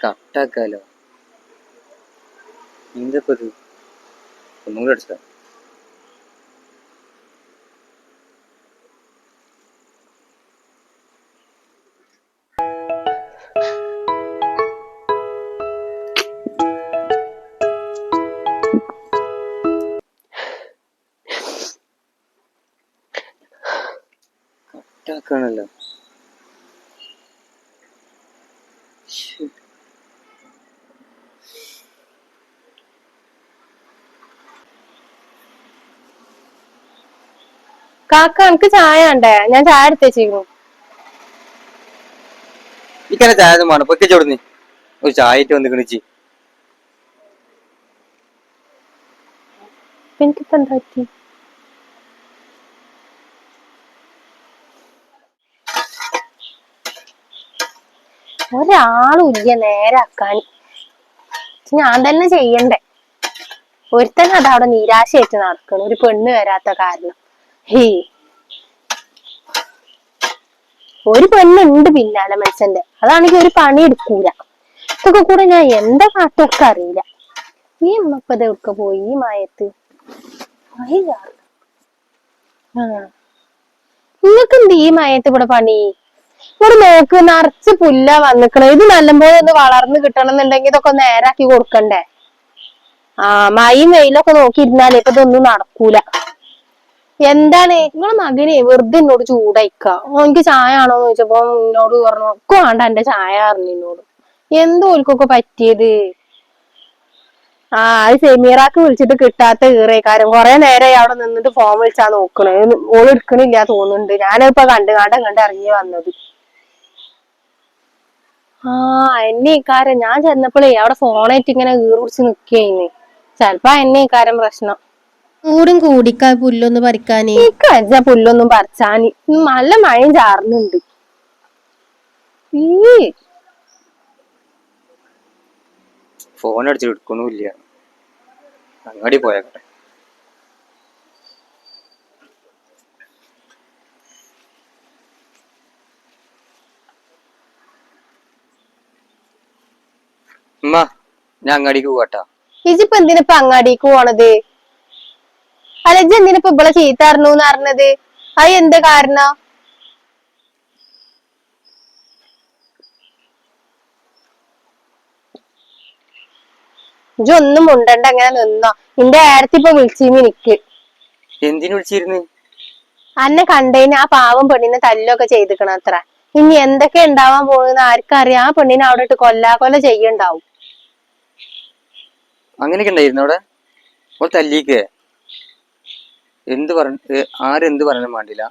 കട്ടാക്കാലോ. എന്തപ്പോ ഇത് ഒന്നും കൂടെ അടിച്ചാ കട്ടാക്കാണല്ലോ. കാക്ക എനിക്ക് ചായ ഉണ്ടേ, ഞാൻ ചായ എടുത്തേച്ചിരുന്നു. ഇക്കനെ ചായ ഒന്നും വേണം, പൊക്കെ ചോടുന്നി ഒരു ചായ ഇട്ട് വന്ന് കിണിച്ച്. എനിക്കിപ്പോ എന്താ പറ്റി? ഒരാളും ഇല്ല നേരാക്കാൻ. ഞാൻ തന്നെ ചെയ്യണ്ടേ. ഒരുത്തന്നെ അതവിടെ നിരാശയായിട്ട് നടക്കണം, ഒരു പെണ്ണ് വരാത്ത കാരണം. ഹേ, ഒരു പെണ്ണുണ്ട് പിന്നാലെ മനുഷ്യന്റെ, അതാണെങ്കിൽ ഒരു പണി എടുക്കൂല. ഇതൊക്കെ കൂടെ ഞാൻ എന്താ കാട്ടൊക്കെ അറിയില്ല. ഈ ഉമ്മപ്പത് എവിടെ പോയി ഈ മയത്ത്? നിങ്ങൾക്ക് എന്ത് ഈ മയത്ത് ഇവിടെ പണി? ഇവിടെ നോക്ക്, നിറച്ച് പുല്ല വന്നിക്കണേ. ഇത് നല്ലപോലെ ഒന്ന് വളർന്ന് കിട്ടണം എന്നുണ്ടെങ്കിൽ ഇതൊക്കെ നേരാക്കി കൊടുക്കണ്ടേ? മയും വെയിലൊക്കെ നോക്കിയിരുന്നാലേ ഇപ്പൊ ഇതൊന്നും നടക്കൂല. എന്താണ് നിങ്ങളെ മകനെ വെറുതെ എന്നോട് ചൂടായിക്ക. എനിക്ക് ചായ ആണോന്ന് ചോദിച്ചപ്പോ എന്നോട് പറഞ്ഞു ഒക്കെ വേണ്ട എന്റെ ചായ അറിഞ്ഞു എന്നോട്. എന്തോ ഓൽക്കൊക്കെ പറ്റിയത്? അത് സെമീറാക്ക് വിളിച്ചിട്ട് കിട്ടാത്ത ഈറേക്കാരം. കൊറേ നേരമായി അവിടെ നിന്നിട്ട് ഫോൺ വിളിച്ചാ നോക്കണേ, ഓള് എടുക്കണില്ല തോന്നുന്നുണ്ട്. ഞാനിപ്പോ കണ്ട് ഇറങ്ങി വന്നത്. എന്നെ ഇക്കാരം ഞാൻ ചെന്നപ്പോഴേ അവിടെ ഫോണായിട്ട് ഇങ്ങനെ ഈറുപിടിച്ച് നിക്കേന്ന്. ചെലപ്പോ എന്നെ ഇക്കാരം പ്രശ്നം. ചൂടും കൂടിക്കാ പുല്ലൊന്ന് പറിക്കാന്. വെച്ച പുല്ലൊന്നും പറിച്ചാന് നല്ല മഴയും ചാറുന്നുണ്ട്. ഫോൺ അടിച്ചിട്ട് എടുക്കണില്ല. അങ്ങാടി പോയാട്ടെ. ഉമ്മ ഞാൻ അങ്ങാടിക്ക് പോവാട്ടാ. ഇജിപ്പോ എന്തിനിപ്പ അങ്ങാടിക്ക് പോണത്? അല്ല ഇജ് എന്തിനിപ്പ ഇവിടെ ചീത്ത അറിഞ്ഞൂന്ന് പറഞ്ഞത്? അത് എന്ത് കാരണം? ഇജൊന്നും മുണ്ടണ്ട, അങ്ങനെ നിന്നോ. നിന്റെ ഏടത്തി ഇപ്പൊ വിളിച്ചിരുന്നു എനിക്ക്. എന്തിനു വിളിച്ചിരുന്നു? അന്നെ കണ്ടേന് ആ പാവം പെണ്ണിനെ തല്ലൊക്കെ ചെയ്തിക്കണത്ര. ഇനി എന്തൊക്കെ ഉണ്ടാവാൻ പോകുന്ന ആർക്കറിയാം. ആ പെണ്ണിനെ അവിടെ ഇട്ട് കൊല്ലാകൊല ചെയ്യണ്ടാവും. അങ്ങനെയൊക്കെ ഉണ്ടായിരുന്നു അവിടെ? ഓൾ തല്ലിക്കേ? ആരെന്ത് പറയാനും വേണ്ടില്ല,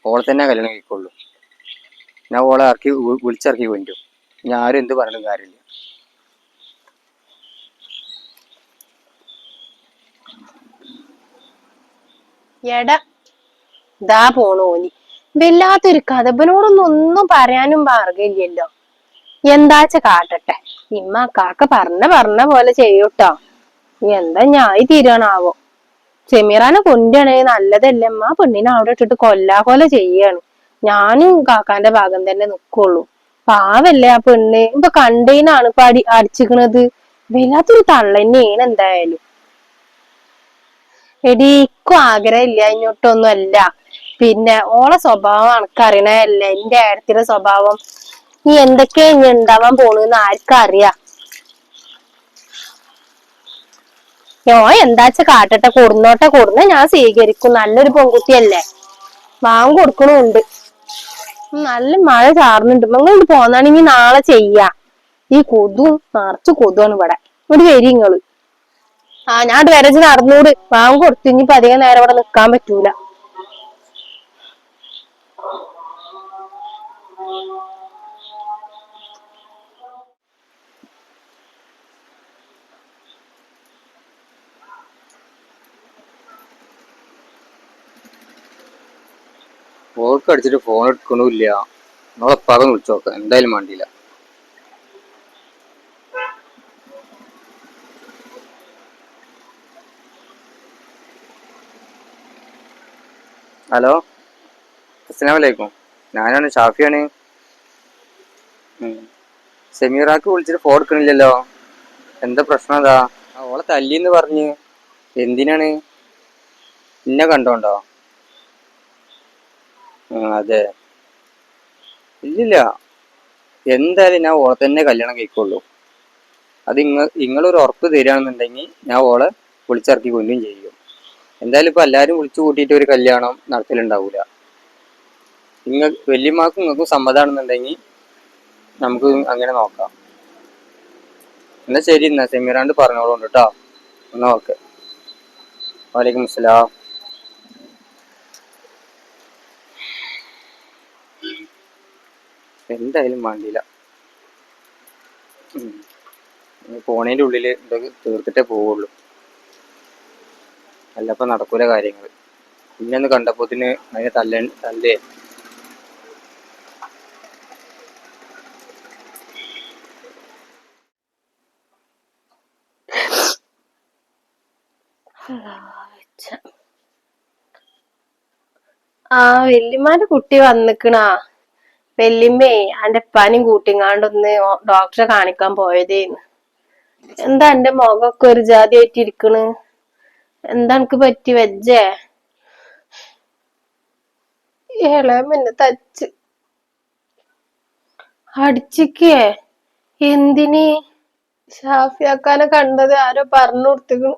ഓളെ തന്നെ കല്യാണം കഴിക്കുള്ളൂ. ഞാൻ ഓളെ വിളിച്ചിറക്കി കൊണ്ടും. ഞാൻ ആരും എന്ത് പറഞ്ഞിട്ടും കാര്യമില്ല. എടാ ഇതാ പോണു ഓനി. വല്ലാത്തൊരു കഥബനോടൊന്നും ഒന്നും പറയാനും മാർഗമില്ലല്ലോ. എന്താച്ച കാട്ടട്ടെ, ഇമ്മ കാക്ക പറഞ്ഞ പോലെ ചെയ്യൂട്ടോ. എന്താ ഞായി തീരാണാവോ. സെമീറാനെ കൊണ്ടാണേ നല്ലതല്ലേ. ആ പെണ്ണിനെ അവിടെ ഇട്ടിട്ട് കൊല്ലാകൊല ചെയ്യാണ്. ഞാനും കാക്കാന്റെ ഭാഗം തന്നെ നിക്കുള്ളൂ. പാവല്ലേ ആ പെണ്ണ്. ഇപ്പൊ കണ്ടേനാണ് ഇപ്പൊ അടിച്ചിക്കണത്. വല്ലാത്തൊരു തള്ളന്നെയാണ് എന്തായാലും. എടീക്കും ആഗ്രഹം ഇല്ല ഇങ്ങോട്ടൊന്നും അല്ല. പിന്നെ ഓളെ സ്വഭാവം എനക്കറിയണല്ലേ, എന്റെ ഏടത്തിയുടെ സ്വഭാവം. നീ എന്തൊക്കെയാ ഇനി ഉണ്ടാവാൻ പോണെന്ന് ആർക്കറിയാം. എന്താച്ച കാട്ടട്ടെ, കൊടുന്ന ഞാൻ സ്വീകരിക്കും. നല്ലൊരു പെൺകുട്ടിയല്ലേ, വാങ്ങി കൊടുക്കണുണ്ട്. നല്ല മഴ ചാർന്നുണ്ട്. നിങ്ങളിട്ട് പോന്നാണെങ്കിൽ നാളെ ചെയ്യാ. ഈ നിറച്ച് കൊതുവാണ് ഇവിടെ. ഇവിടെ വരി നിങ്ങള്. ഞാൻ വരച്ച് നടന്നൂട്. വാങ്ങി കൊടുത്തു. ഇനിയിപ്പോ അധികം നേരം ഇവിടെ നിക്കാൻ പറ്റൂല. ഓൾക്ക് അടിച്ചിട്ട് ഫോൺ എടുക്കണില്ല. നമ്മളെ പകം വിളിച്ചു നോക്കാം, എന്തായാലും വേണ്ടിയില്ല. ഹലോ, അസ്സലാമു അലൈക്കും. ഞാനാണ്, ഷാഫിയാണ്. സെമീറാക്ക് വിളിച്ചിട്ട് ഫോൺ എടുക്കണില്ലല്ലോ. എന്താ പ്രശ്നം? അതാ ഓളെ തല്ലിന്ന് പറഞ്ഞ്. എന്തിനാണ്? ഇന്നെ കണ്ടോണ്ടോ? അതെ. ഇല്ലില്ല, എന്തായാലും ഞാൻ ഓളെ തന്നെ കല്യാണം കഴിക്കുള്ളൂ. അത് നിങ്ങളൊരു ഉറപ്പ് തരികയാണെന്നുണ്ടെങ്കിൽ ഞാൻ ഓളെ വിളിച്ചിറക്കി കൊല്ലും ചെയ്യും. എന്തായാലും ഇപ്പൊ എല്ലാരും വിളിച്ചു കൂട്ടിയിട്ട് ഒരു കല്യാണം നടത്തലുണ്ടാവൂല. വല്യമാർക്കും നിങ്ങൾക്കും സമ്മതമാണെന്നുണ്ടെങ്കിൽ നമുക്ക് അങ്ങനെ നോക്കാം. എന്നാ ശരി, എന്നാ സെമീറാണ്ട് പറഞ്ഞോളൂ കേട്ടോ. എന്നാ ഓക്കെ. വലൈക്കും അസ്സലാം. എന്തായാലും വേണ്ടിയില്ല, പോണേൻ്റെ ഉള്ളിൽ ഇതൊക്കെ തീർത്തിട്ടേ പോവുള്ളൂ. അല്ലപ്പോ നടക്കൂല കാര്യങ്ങൾ. ഇന്നൊന്ന് കണ്ടപ്പോത്തിന് അതിനെ തല്ലേ. വല്യമ്മാന്റെ കുട്ടി വന്നിക്കണാ. വല്യമ്മേ അന്റെ ഉപ്പാനും കൂട്ടിങ്ങാണ്ടൊന്ന് ഡോക്ടറെ കാണിക്കാൻ പോയതേന്ന്. എന്താ എന്റെ മുഖമൊക്കെ ഒരു ജാതി ആയിട്ടിരിക്കണ്? എന്താ എനിക്ക് പറ്റി വെജേ? ഇളയമ്മന്നെ അടിച്ചിക്കേ? എന്തിന്? ഷാഫിയാക്കാനെ കണ്ടത് ആരോ പറഞ്ഞു കൊടുത്തിക്കണു.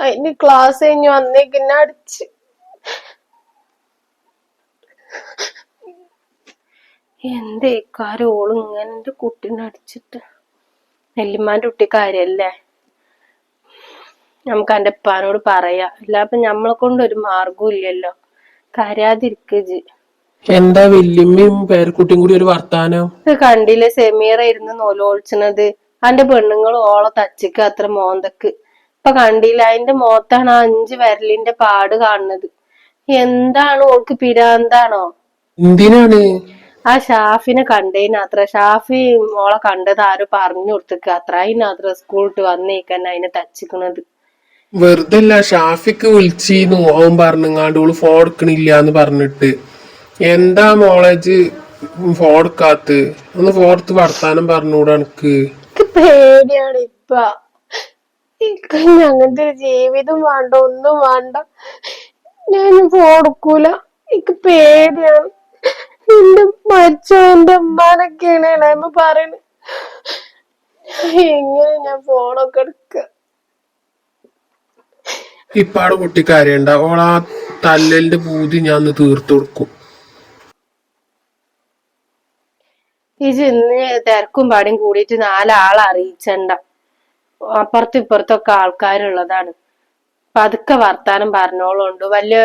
അതിന് ക്ലാസ് കഴിഞ്ഞു വന്നേക്കിന്നെ അടിച്ച്. എന്തേക്കാരും ഓള് ഇങ്ങനെ എന്റെ കുട്ടീനെ അടിച്ചിട്ട്? നെല്ലിമാന്റെ കുട്ടി കാര്യല്ലേ? നമുക്ക് എന്റെ ഉപ്പാനോട് പറയാ. അല്ലാപ്പൊ ഞമ്മളെ കൊണ്ട് ഒരു മാർഗവും ഇല്ലല്ലോ. കരയാതിരിക്കജ്. എന്താ വല്യമ്മയും പേരക്കുട്ടിയും കൂടി ഒരു വർത്താനം? ഇത് കണ്ടില്ലേ സെമീറ ഇരുന്ന് നൊലോളിച്ചണത്? അന്റെ പെണ്ണുങ്ങളും ഓളെ തച്ചിക്ക് അത്ര മോന്തക്ക്. ഇപ്പൊ കണ്ടില്ല, അതിന്റെ മോത്താണ് ആ 5 വിരലിന്റെ പാട് കാണുന്നത്. എന്താണ് ഓൾക്ക്? പിരാന്താണോ? എന്തിനാണ്? ആ ഷാഫിനെ കണ്ടേനത്ര. ഷാഫി മോളെ കണ്ടത് ആരും പറഞ്ഞു കൊടുത്തേക്ക് അത്ര. അതിനത്ര സ്കൂളിട്ട് വന്നേക്കന്നെ അതിനെ തച്ചിക്കണത്. വെറുതല്ല, ഷാഫിക്ക് വിളിച്ചിന്നു. ഓൻ പറഞ്ഞങ്ങാണ്ട് ഓള് ഫോൺ എടുക്കണില്ല എന്ന് പറഞ്ഞിട്ട്. എന്താ മോളേജ് ഫോൺ എടുക്കാത്ത്? ഒന്ന് ഫോൺ എടുത്ത് വർത്താനം പറഞ്ഞൂടാ എനിക്ക്? പേടിയാണ് ഇപ്പ. അങ്ങനത്തെ ഒരു ജീവിതം വേണ്ട, ഒന്നും വേണ്ട. ഞാൻ കൊടുക്കൂല. എനിക്ക് പേടിയാണ്. എന്റെ മരിച്ചോ എന്റെ ഉമ്മാനൊക്കെയാണ് ഇളയമ്മ പറയുന്നത്. എങ്ങനെ ഞാൻ ഫോണൊക്കെ എടുക്ക? ഇപ്പാട് കുട്ടിക്കാര്യണ്ട. ഓളാ തല്ലലിന്റെ പൂതി ഞാൻ ഒന്ന് തീർത്തു കൊടുക്കും. ഇന്ന് തിരക്കും പാടിയും കൂടിയിട്ട് 4 ആളെ അറിയിച്ചണ്ട. അപ്പുറത്തും ഇപ്പുറത്തൊക്കെ ആൾക്കാരുള്ളതാണ്. പതുക്കെ വർത്താനം പറഞ്ഞോളുണ്ട്. വലിയ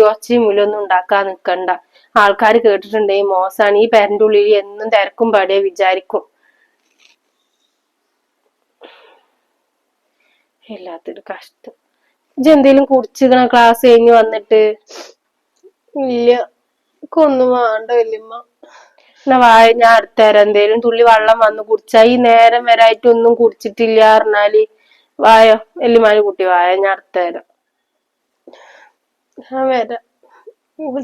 ഒച്ചയും മുലൊന്നും ഉണ്ടാക്കാൻ നിക്കണ്ട. ആൾക്കാർ കേട്ടിട്ടുണ്ടെങ്കിൽ മോശമാണ്. ഈ പേരന്റെ ഉള്ളിൽ എന്നും തിരക്കും പാടിയെ വിചാരിക്കും. എല്ലാത്തൊരു കഷ്ടം. എന്തേലും കുടിച്ചിക്കണ ക്ലാസ് കഴിഞ്ഞ് വന്നിട്ട്? ഇല്ല, ഒന്നും വേണ്ട വല്യമ്മ. എന്നാ വായ, ഞാൻ അടുത്തരാം. എന്തേലും തുള്ളി വെള്ളം വന്ന് കുടിച്ചാ. ഈ നേരം വരായിട്ട് ഒന്നും കുടിച്ചിട്ടില്ല പറഞ്ഞാല് വായോ. വല്യമാര് കുട്ടി വായ, ഞാൻ അടുത്തരാം. ഞാൻ വരാം.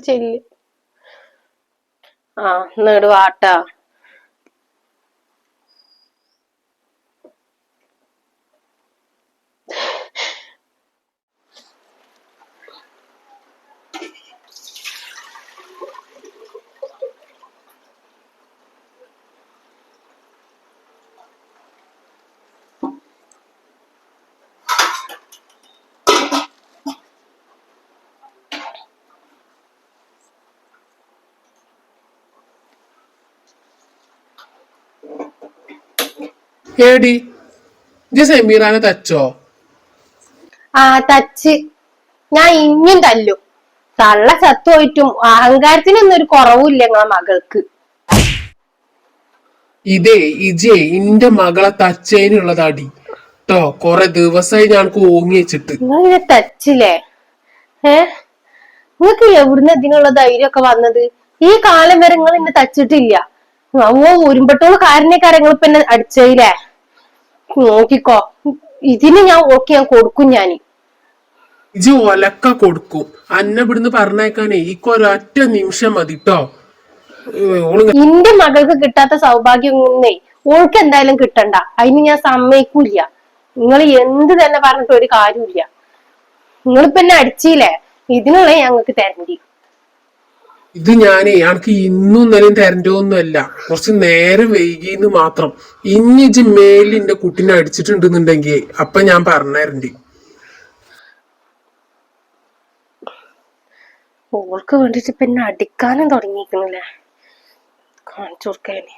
ചെല്ല്. എന്നിട് വാട്ടാ. ഏടി ഇജ്ജ് സെമീറാനെ തച്ചോ? തച്ച്. ഞാൻ ഇനിയും തല്ലും. തള്ള ചത്തുപോയിട്ടും അഹങ്കാരത്തിനൊന്നും ഒരു കുറവില്ല നിങ്ങളെ മകൾക്ക്. ഇതേ ഇജേ ഇന്റെ മകളെ തച്ചേനുള്ളതടി ട്ടോ. കൊറേ ദിവസമായി ഞങ്ങൾക്ക് ഓങ്ങി വെച്ചിട്ട്. നിങ്ങളിങ്ങനെ തച്ചില്ലേ? നിങ്ങൾക്ക് എവിടുന്ന് ഇതിനുള്ള ധൈര്യമൊക്കെ വന്നത്? ഈ കാലം വരെ നിങ്ങൾ എന്നെ തച്ചിട്ടില്ല. ഉരുമ്പട്ടോള് കാരനേക്കാരെ നിങ്ങൾ ഇപ്പൊ എന്നെ അടിച്ചതില്ലേ? നോക്കിക്കോ, ഇതിന് ഞാൻ ഞാൻ കൊടുക്കും. ഞാന് ഇജ് ഒലക്ക കൊടുക്കും. അന്നെ ഇവിടുന്ന് പറഞ്ഞേക്കാനേ ഇക്കൊരൊറ്റ നിമിഷം മതി ട്ടോ. ഓള് എന്റെ മകൾക്ക് കിട്ടാത്ത സൗഭാഗ്യം ഒന്നേ ഓൾക്ക് എന്തായാലും കിട്ടണ്ട. അതിന് ഞാൻ സമ്മതിക്കൂല. നിങ്ങൾ എന്ത് തന്നെ പറഞ്ഞിട്ട് ഒരു കാര്യമില്ല. നിങ്ങളിപ്പോ എന്നെ അടിച്ചില്ലേ, ഇതിനുള്ള ഞങ്ങൾക്ക് തരണ്ടി. ഇത് ഞാനേ എനിക്ക് ഇന്നും ഇന്നലെയും തരണ്ടോന്നല്ല, കുറച്ച് നേരം വൈകിന്ന് മാത്രം. ഇനി ഇജ്ജ് മേലിൽ എന്റെ കുട്ടീനെ അടിച്ചിട്ടുണ്ടെന്നുണ്ടെങ്കിൽ അപ്പൊ ഞാൻ പറഞ്ഞുതരണ്ട്. ഓൾക്ക് വേണ്ടിട്ട് ഇപ്പൊ എന്നെ അടിക്കാനും തുടങ്ങിയിരിക്കണില്ലേ, കാണിച്ചു കൊടുക്കാന്.